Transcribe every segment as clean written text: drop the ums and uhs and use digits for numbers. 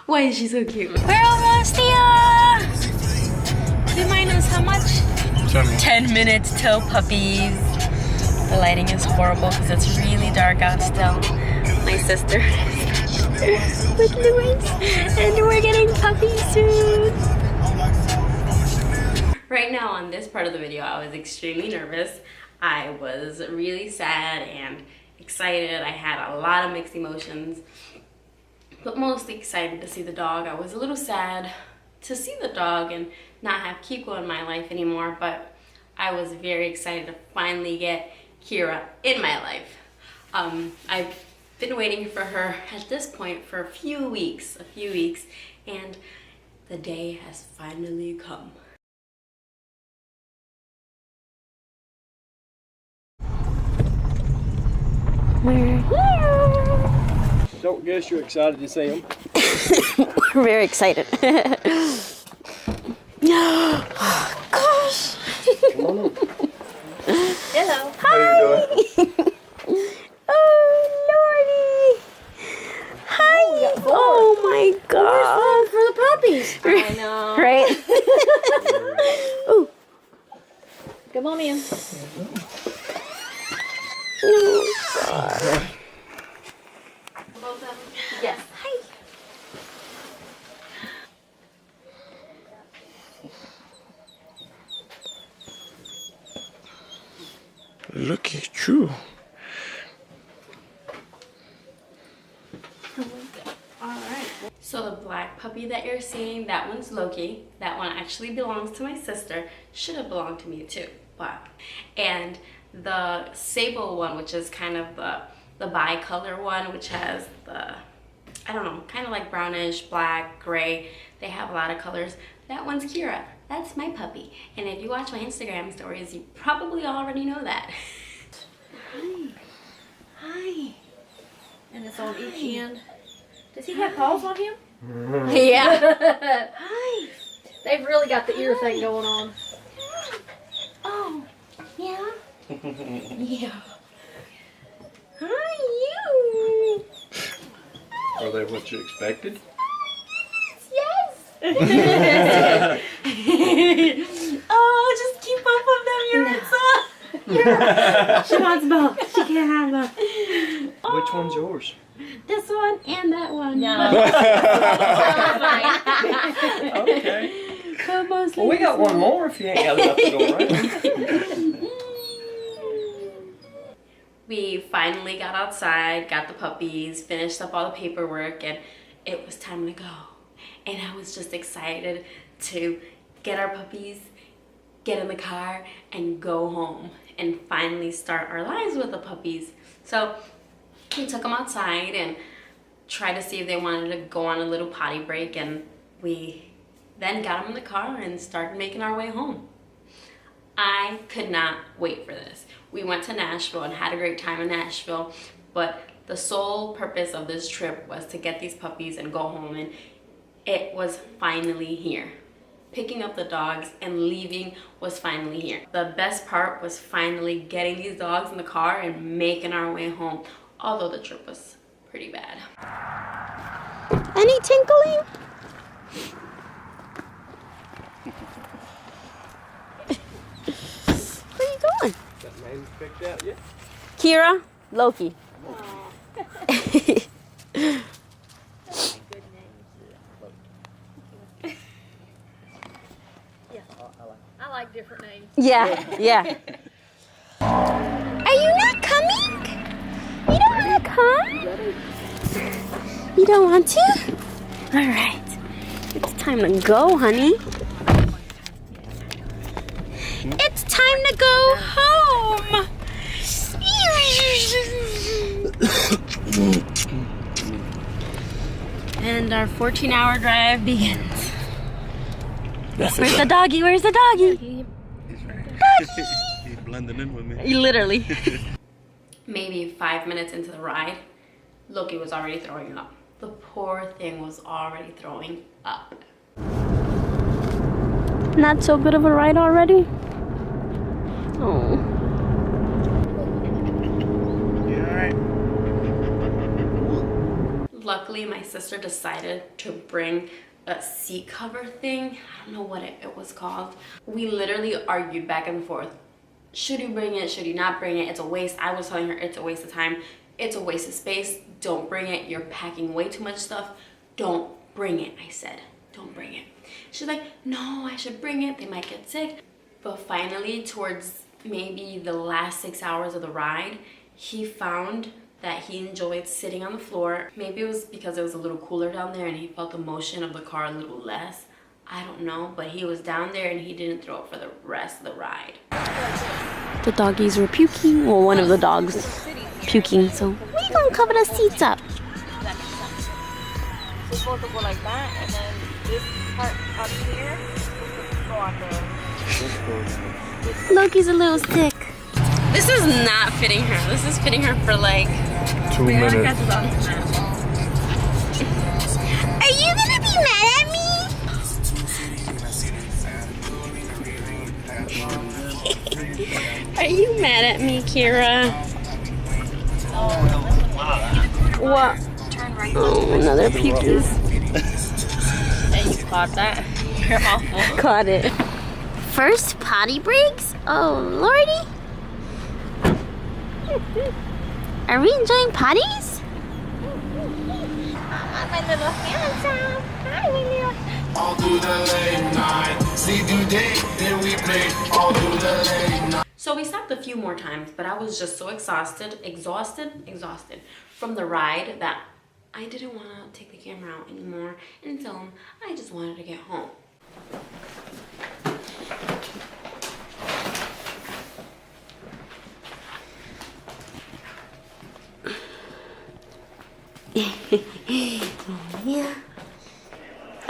Why is she so cute? We're almost here! Minus how much? 10 minutes till puppies. The lighting is horrible because it's really dark out still. My sister with Louis, and we're getting puppies soon. Right now on this part of the video, I was extremely nervous. I was really sad and excited. I had a lot of mixed emotions, but mostly excited to see the dog. I was a little sad to see the dog and not have Keeko in my life anymore, but I was very excited to finally get Keera in my life. I've been waiting for her at this point for a few weeks, and the day has finally come. We're here. Don't guess you're excited to see him. We're very excited. Gosh. Come on in. Hello. How you doing? Oh, Lordy. Hi. Oh my God. For the puppies. I know. Right? Ooh. Come on in. Oh, God. Both of them? Yes. Hi. Look at you. So the black puppy that you're seeing, that one's Loki. That one actually belongs to my sister. Should have belonged to me too, but. And the sable one, which is kind of the bi-color one, which has the, I don't know, kind of like brownish, black, gray. They have a lot of colors. That one's Keera. That's my puppy. And if you watch my Instagram stories, you probably already know that. Hi. Hi. And it's on each hand. Does he have paws on him? Yeah. Hi. They've really got the ear thing going on. Oh, yeah. Yeah. Hi, you. Are they what you expected? Yes. Oh, just keep up with them, Yaritsa. She wants both. She can't have them. Which one's yours? This one and that one. No. Okay. But mostly Well, we got one more if you ain't got enough to go around. We finally got outside, got the puppies, finished up all the paperwork, and it was time to go. And I was just excited to get our puppies, get in the car, and go home and finally start our lives with the puppies. So we took them outside and tried to see if they wanted to go on a little potty break, and we then got them in the car and started making our way home. I could not wait for this. We went to Nashville and had a great time in Nashville, but the sole purpose of this trip was to get these puppies and go home, and it was finally here. Picking up the dogs and leaving was finally here. The best part was finally getting these dogs in the car and making our way home, although the trip was pretty bad. Any tinkling? Where you going? That name picked out yet? Keera, Loki. I like different names. Yeah, yeah. Are you not coming? You don't want to come? You don't want to? All right. It's time to go, honey. It's time to go home. And our 14-hour drive begins. Where's the doggy? Where's the doggy? He's blending in with me. Literally. Maybe 5 minutes into the ride, Loki was already throwing up. The poor thing was already throwing up. Not so good of a ride already? Oh. You alright? luckily my sister decided to bring a seat cover thing. I don't know what it was called. We literally argued back and forth. Should you bring it? Should you not bring it? It's a waste. I was telling her it's a waste of time. It's a waste of space. Don't bring it. You're packing way too much stuff. Don't bring it. I said, don't bring it. She's like, no, I should bring it. They might get sick. But finally, towards maybe the last 6 hours of the ride, he found that he enjoyed sitting on the floor. Maybe it was because it was a little cooler down there and he felt the motion of the car a little less. I don't know, but he was down there and he didn't throw up for the rest of the ride. The doggies were puking. Well, one of the dogs puking, so we're gonna cover the seats up. It's supposed to go like that, and then this part up here go on the... Loki's a little sick. This is not fitting her. This is fitting her for like 2 minutes. Are you gonna be mad at me? Are you mad at me, Keera? What? Oh, another pupils. And you caught that? You're awful. Caught it. First potty breaks? Oh, lordy. Are we enjoying potties? My little handsome. Hi, my little... All through the late night, sleep through day, then we play all through the late night. So we stopped a few more times, but I was just so exhausted from the ride that I didn't want to take the camera out anymore and film. I just wanted to get home. Yeah.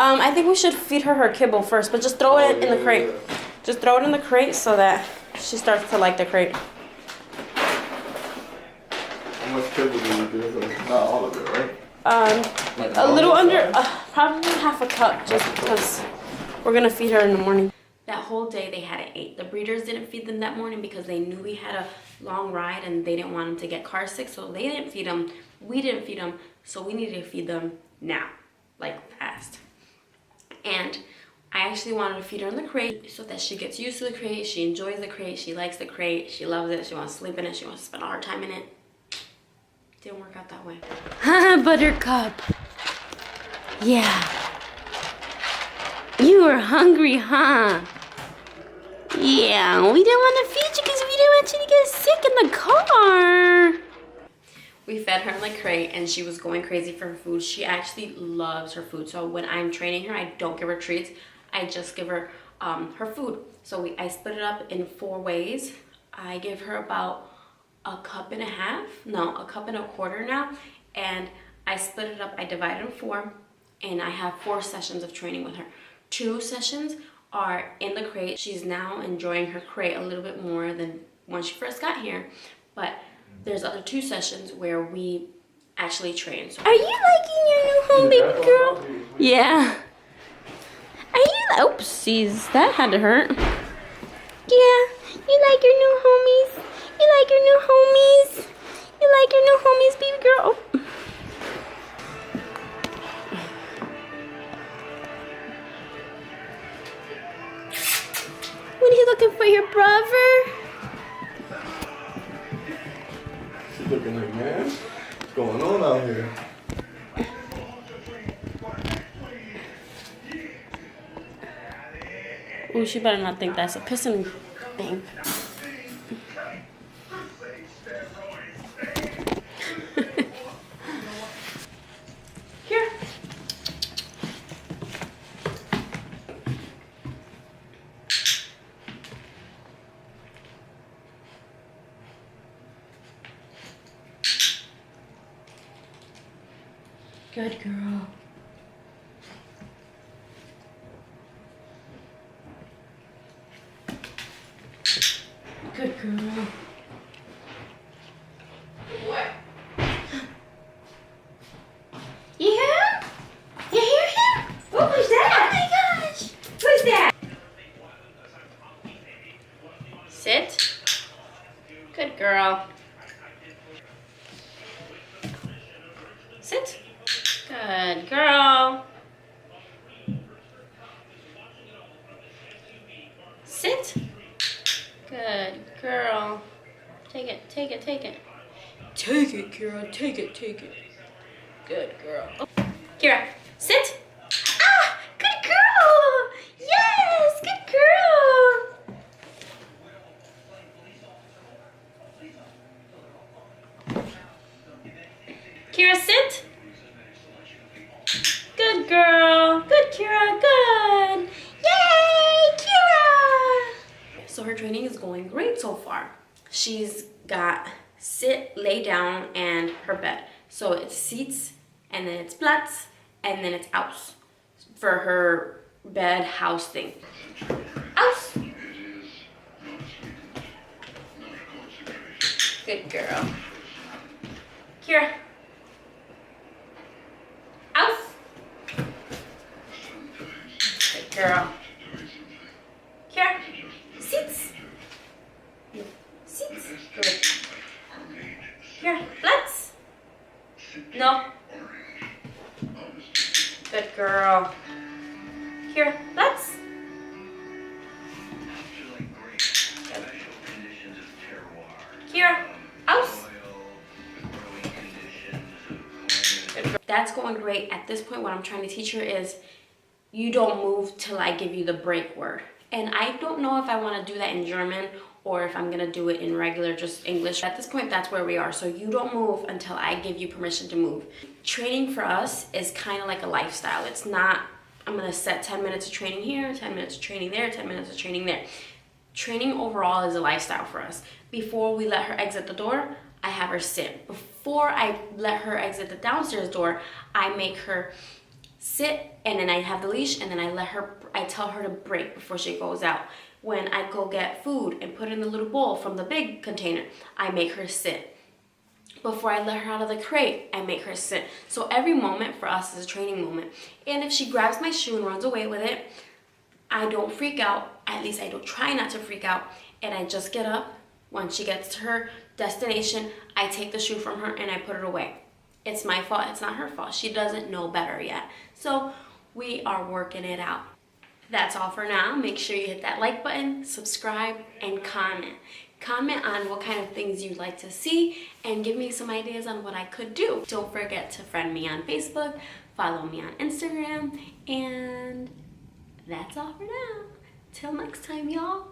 I think we should feed her kibble first, but just throw it in the crate. Just throw it in the crate so that she starts to like the crate. How much kibble do you do? Not all of it, right? A little under, probably half a cup, just because we're gonna feed her in the morning. That whole day they hadn't ate. The breeders didn't feed them that morning because they knew we had a long ride and they didn't want them to get car sick, so they didn't feed them. We didn't feed them, so we needed to feed them now, like fast. And I actually wanted to feed her in the crate so that she gets used to the crate, she enjoys the crate, she likes the crate, she loves it, she wants to sleep in it, she wants to spend all her time in it. Didn't work out that way. Buttercup. Yeah. You were hungry, huh? Yeah, we didn't want to feed you because we didn't want you to get sick in the car. We fed her in the crate and she was going crazy for her food. She actually loves her food. So when I'm training her, I don't give her treats. I just give her her food. So I split it up in 4 ways. I give her about a cup and a half. No, a cup and a quarter now. And I split it up. I divide it in 4. And I have 4 sessions of training with her. 2 sessions are in the crate. She's now enjoying her crate a little bit more than when she first got here. But there's other 2 sessions where we actually train. So are you liking your new home, baby girl? Yeah. Are you? Oopsies, that had to hurt. Yeah. You like your new homies? You like your new homies? You like your new homies, baby girl? Oh. What are you looking for, your brother? She's looking like, man, what's going on out here? ooh, she better not think that's a pissing thing. Here. Good girl. Good girl. What? You hear him? You hear him? Oh, who's that? Oh my gosh. Who's that? Sit. Good girl. Sit. Good girl. Sit. Good girl. Take it, take it, take it. Take it, Keera, take it, take it. Good girl. Oh. Keera, sit. Ah, good girl. Yes, good girl. Keera, sit. Good girl. Good, Keera, good. Yay, Keera. So her training is going great so far. She's got sit, lay down, and her bed. So it's seats, and then it's plats, and then it's house for her bed house thing. House. Good girl. Keera. House. Good girl. Keera. Seats. Seats. Good. Here, let's. No. Good girl. Here, let's. Good. Here, house. Good girl. That's going great. At this point, what I'm trying to teach her is you don't move till I give you the break word. And I don't know if I want to do that in German or if I'm gonna do it in regular, just English. At this point, that's where we are. So you don't move until I give you permission to move. Training for us is kind of like a lifestyle. It's not, I'm gonna set 10 minutes of training here, 10 minutes of training there, 10 minutes of training there. Training overall is a lifestyle for us. Before we let her exit the door, I have her sit. Before I let her exit the downstairs door, I make her sit, and then I have the leash, and then I tell her to break before she goes out. When I go get food and put it in the little bowl from the big container, I make her sit. Before I let her out of the crate, I make her sit. So every moment for us is a training moment. And if she grabs my shoe and runs away with it, I don't freak out. At least I don't try not to freak out. And I just get up. When she gets to her destination, I take the shoe from her and I put it away. It's my fault. It's not her fault. She doesn't know better yet. So we are working it out. That's all for now. Make sure you hit that like button, subscribe, and comment. Comment on what kind of things you'd like to see and give me some ideas on what I could do. Don't forget to friend me on Facebook, follow me on Instagram, and that's all for now. Till next time, y'all.